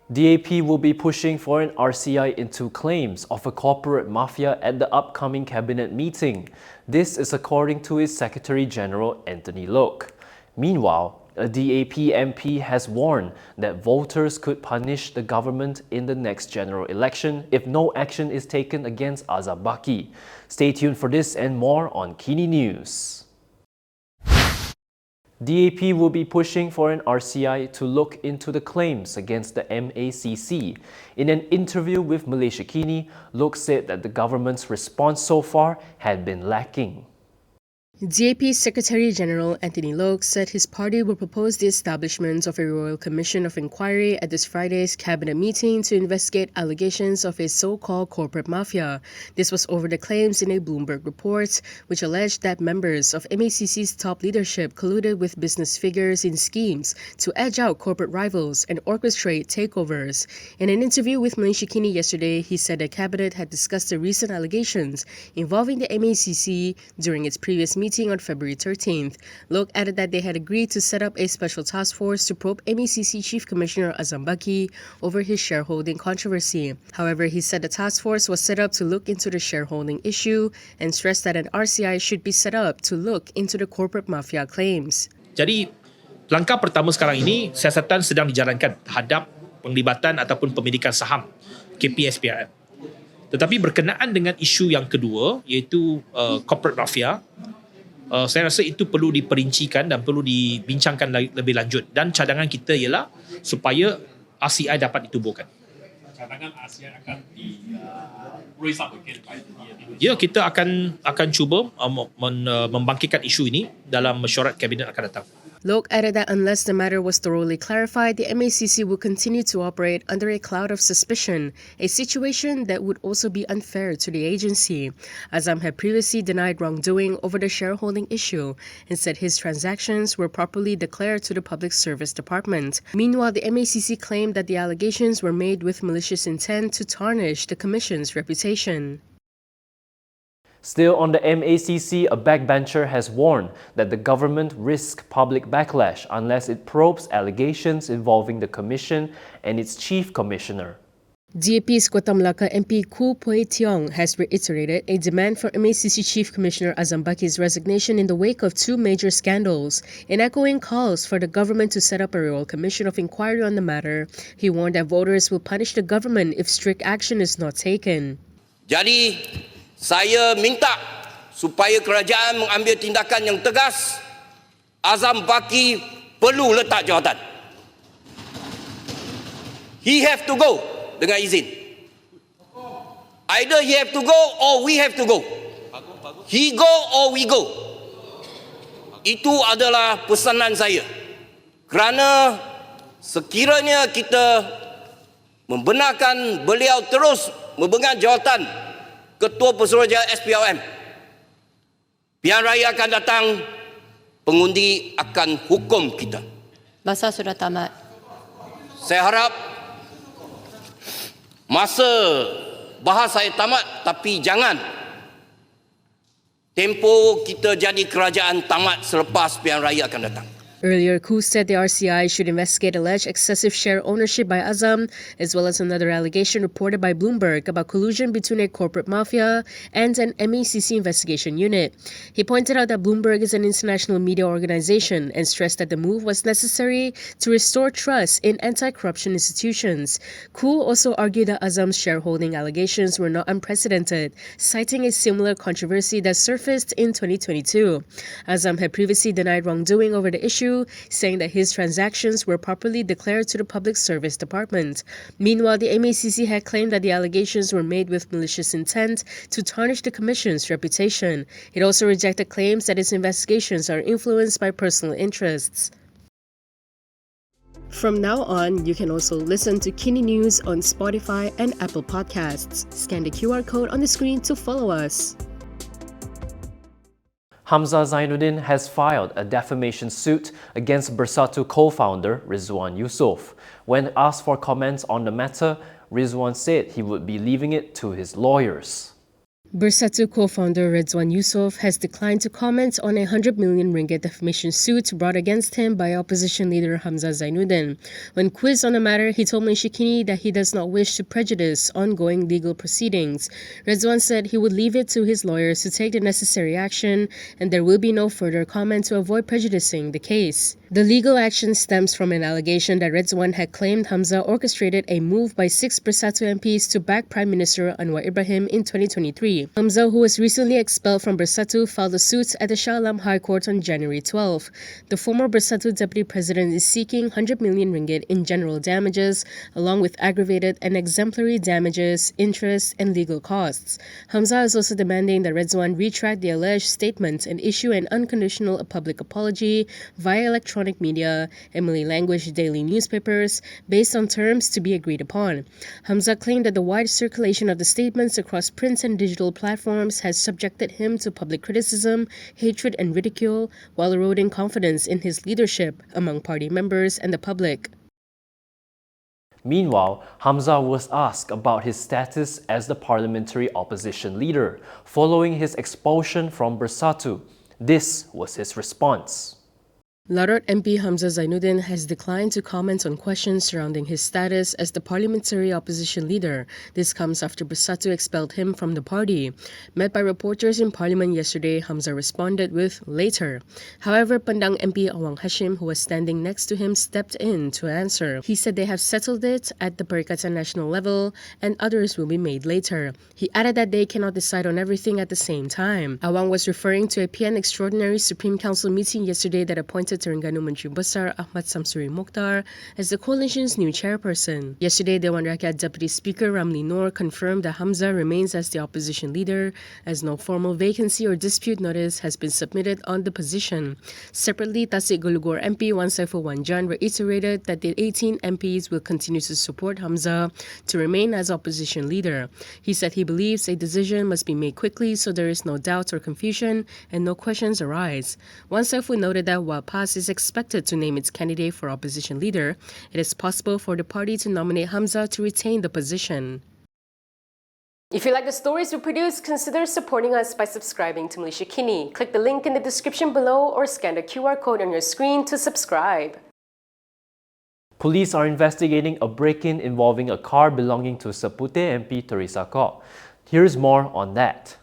DAP will be pushing for an RCI into claims of a corporate mafia at the upcoming cabinet meeting. This is according to its Secretary-General Anthony Loke. Meanwhile, a DAP MP has warned that voters could punish the government in the next general election if no action is taken against Azam Baki. Stay tuned for this and more on KiniNews. DAP will be pushing for an RCI to look into the claims against the MACC. In an interview with Malaysiakini, Loke said that the government's response so far had been lacking. DAP Secretary-General Anthony Loke said his party will propose the establishment of a Royal Commission of Inquiry at this Friday's cabinet meeting to investigate allegations of a so-called corporate mafia. This was over the claims in a Bloomberg report, which alleged that members of MACC's top leadership colluded with business figures in schemes to edge out corporate rivals and orchestrate takeovers. In an interview with Malaysiakini yesterday, he said the cabinet had discussed the recent allegations involving the MACC during its previous meeting on February 13th. Loke added that they had agreed to set up a special task force to probe MACC Chief Commissioner Azam Baki over his shareholding controversy. However, he said the task force was set up to look into the shareholding issue and stressed that an RCI should be set up to look into the corporate mafia claims. Jadi, langkah pertama sekarang ini, siasatan sedang dijalankan terhadap penglibatan ataupun pemilikan saham KPSPRM. Tetapi berkenaan dengan isu yang kedua, iaitu corporate mafia, saya rasa itu perlu diperincikan dan perlu dibincangkan lebih lanjut. Dan cadangan kita ialah supaya RCI dapat ditubuhkan. Cadangan RCI akan raise up again by the Ya, kita akan cuba membangkitkan isu ini dalam mesyuarat kabinet akan datang. Loke added that unless the matter was thoroughly clarified, the MACC will continue to operate under a cloud of suspicion, a situation that would also be unfair to the agency. Azam had previously denied wrongdoing over the shareholding issue and said his transactions were properly declared to the Public Service Department. Meanwhile, the MACC claimed that the allegations were made with malicious intent to tarnish the Commission's reputation. Still on the MACC, a backbencher has warned that the government risks public backlash unless it probes allegations involving the Commission and its Chief Commissioner. DAP's Kota Melaka MP Khoo Poay Tiong has reiterated a demand for MACC Chief Commissioner Azam Baki's resignation in the wake of two major scandals. In echoing calls for the government to set up a Royal Commission of Inquiry on the matter, he warned that voters will punish the government if strict action is not taken. Jadi, saya minta supaya kerajaan mengambil tindakan yang tegas. Azam Baki perlu letak jawatan. He have to go dengan izin. Either he have to go or we have to go. He go or we go. Itu adalah pesanan saya. Kerana sekiranya kita membenarkan beliau terus memegang jawatan Ketua Pesuruhjaya SPRM, pilihan raya akan datang, pengundi akan hukum kita. Masa sudah tamat. Saya harap masa bahas saya tamat, tapi jangan tempoh kita jadi kerajaan tamat selepas pilihan raya akan datang. Earlier, Khoo said the RCI should investigate alleged excessive share ownership by Azam, as well as another allegation reported by Bloomberg about collusion between a corporate mafia and an MACC investigation unit. He pointed out that Bloomberg is an international media organization and stressed that the move was necessary to restore trust in anti-corruption institutions. Khoo also argued that Azam's shareholding allegations were not unprecedented, citing a similar controversy that surfaced in 2022. Azam had previously denied wrongdoing over the issue, saying that his transactions were properly declared to the Public Service Department. Meanwhile, the MACC had claimed that the allegations were made with malicious intent to tarnish the Commission's reputation. It also rejected claims that its investigations are influenced by personal interests. From now on, you can also listen to KiniNews on Spotify and Apple Podcasts. Scan the QR code on the screen to follow us. Hamzah Zainuddin has filed a defamation suit against Bersatu co-founder Rizwan Yusof. When asked for comments on the matter, Rizwan said he would be leaving it to his lawyers. Bersatu co-founder Ridwan Yusof has declined to comment on a 100 million ringgit defamation suit brought against him by opposition leader Hamzah Zainuddin. When quizzed on the matter, he told Malaysiakini that he does not wish to prejudice ongoing legal proceedings. Ridwan said he would leave it to his lawyers to take the necessary action and there will be no further comment to avoid prejudicing the case. The legal action stems from an allegation that Ridwan had claimed Hamzah orchestrated a move by 6 Bersatu MPs to back Prime Minister Anwar Ibrahim in 2023. Hamzah, who was recently expelled from Bersatu, filed a suit at the Shah Alam High Court on January 12. The former Bersatu Deputy President is seeking 100 million ringgit in general damages, along with aggravated and exemplary damages, interest, and legal costs. Hamzah is also demanding that Ridwan retract the alleged statement and issue an unconditional public apology via electronic media and Malay language daily newspapers based on terms to be agreed upon. Hamzah claimed that the wide circulation of the statements across print and digital platforms has subjected him to public criticism, hatred, and ridicule, while eroding confidence in his leadership among party members and the public. Meanwhile, Hamzah was asked about his status as the parliamentary opposition leader following his expulsion from Bersatu. This was his response. Larot MP Hamzah Zainuddin has declined to comment on questions surrounding his status as the parliamentary opposition leader. This comes after Bersatu expelled him from the party. Met by reporters in Parliament yesterday, Hamzah responded with later. However, Pandang MP Awang Hashim, who was standing next to him, stepped in to answer. He said they have settled it at the Perikatan national level and others will be made later. He added that they cannot decide on everything at the same time. Awang was referring to a PN Extraordinary Supreme Council meeting yesterday that appointed Terengganu Menteri Besar Ahmad Samsuri Mokhtar as the coalition's new chairperson. Yesterday, Dewan Rakyat Deputy Speaker Ramli Noor confirmed that Hamzah remains as the opposition leader, as no formal vacancy or dispute notice has been submitted on the position. Separately, Tasik Golugor MP Wan Saiful Wanjan reiterated that the 18 MPs will continue to support Hamzah to remain as opposition leader. He said he believes a decision must be made quickly so there is no doubt or confusion and no questions arise. Wan Saiful noted that while PAS is expected to name its candidate for opposition leader, it is possible for the party to nominate Hamzah to retain the position. If you like the stories we produce, consider supporting us by subscribing to Malaysiakini. Click the link in the description below or scan the QR code on your screen to subscribe. Police are investigating a break-in involving a car belonging to Seputeh MP Theresa Kok. Here's more on that.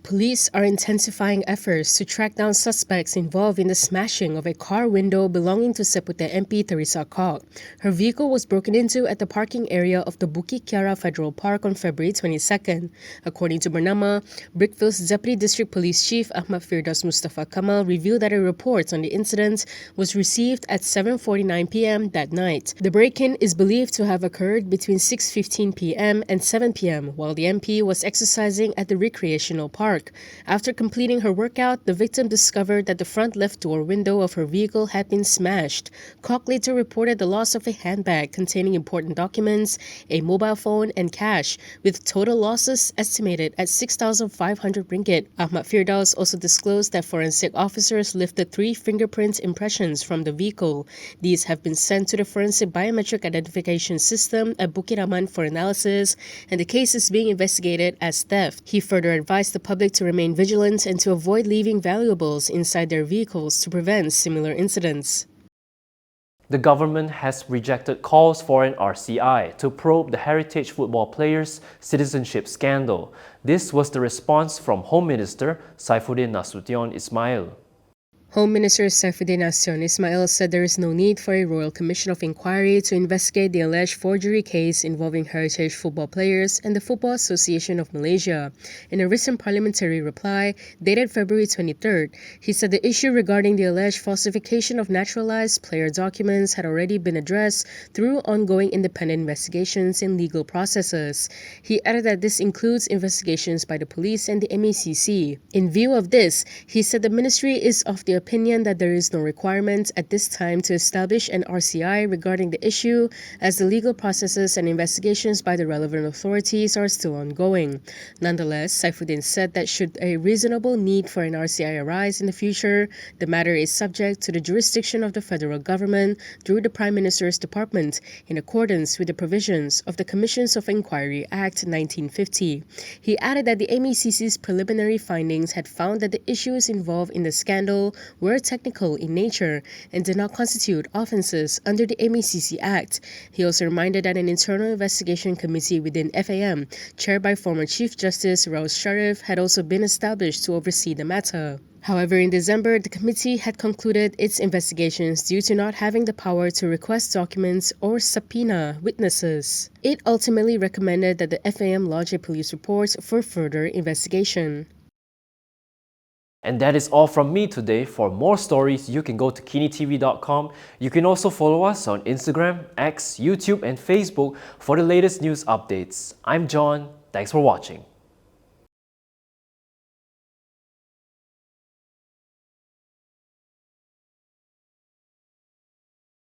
Police are intensifying efforts to track down suspects involved in the smashing of a car window belonging to Seputeh MP Theresa Kok. Her vehicle was broken into at the parking area of the Bukit Kiara Federal Park on February 22nd. According to Bernama, Brickville's Deputy District Police Chief Ahmad Firdaus Mustafa Kamal revealed that a report on the incident was received at 7:49 p.m. that night. The break-in is believed to have occurred between 6:15 p.m. and 7 p.m. while the MP was exercising at the recreational park. After completing her workout, the victim discovered that the front left door window of her vehicle had been smashed. Kok later reported the loss of a handbag containing important documents, a mobile phone, and cash, with total losses estimated at 6,500 ringgit. Ahmad Firdaus also disclosed that forensic officers lifted 3 fingerprint impressions from the vehicle. These have been sent to the Forensic Biometric Identification System at Bukit Aman for analysis, and the case is being investigated as theft. He further advised the public to remain vigilant and to avoid leaving valuables inside their vehicles to prevent similar incidents. The government has rejected calls for an RCI to probe the heritage football players' citizenship scandal. This was the response from Home Minister Saifuddin Nasution Ismail. Home Minister Saifuddin Nasution Ismail said there is no need for a Royal Commission of Inquiry to investigate the alleged forgery case involving heritage football players and the Football Association of Malaysia. In a recent parliamentary reply, dated February 23rd, he said the issue regarding the alleged falsification of naturalized player documents had already been addressed through ongoing independent investigations and legal processes. He added that this includes investigations by the police and the MACC. In view of this, he said the ministry is of the opinion that there is no requirement at this time to establish an RCI regarding the issue, as the legal processes and investigations by the relevant authorities are still ongoing. Nonetheless, Saifuddin said that should a reasonable need for an RCI arise in the future, the matter is subject to the jurisdiction of the federal government through the Prime Minister's Department in accordance with the provisions of the Commissions of Inquiry Act 1950. He added that the MACC's preliminary findings had found that the issues involved in the scandal were technical in nature and did not constitute offences under the MACC Act. He also reminded that an internal investigation committee within FAM, chaired by former Chief Justice Raus Sharif, had also been established to oversee the matter. However, in December, the committee had concluded its investigations due to not having the power to request documents or subpoena witnesses. It ultimately recommended that the FAM lodge a police report for further investigation. And that is all from me today. For more stories, you can go to KiniTv.com. You can also follow us on Instagram, X, YouTube, and Facebook for the latest news updates. I'm John. Thanks for watching.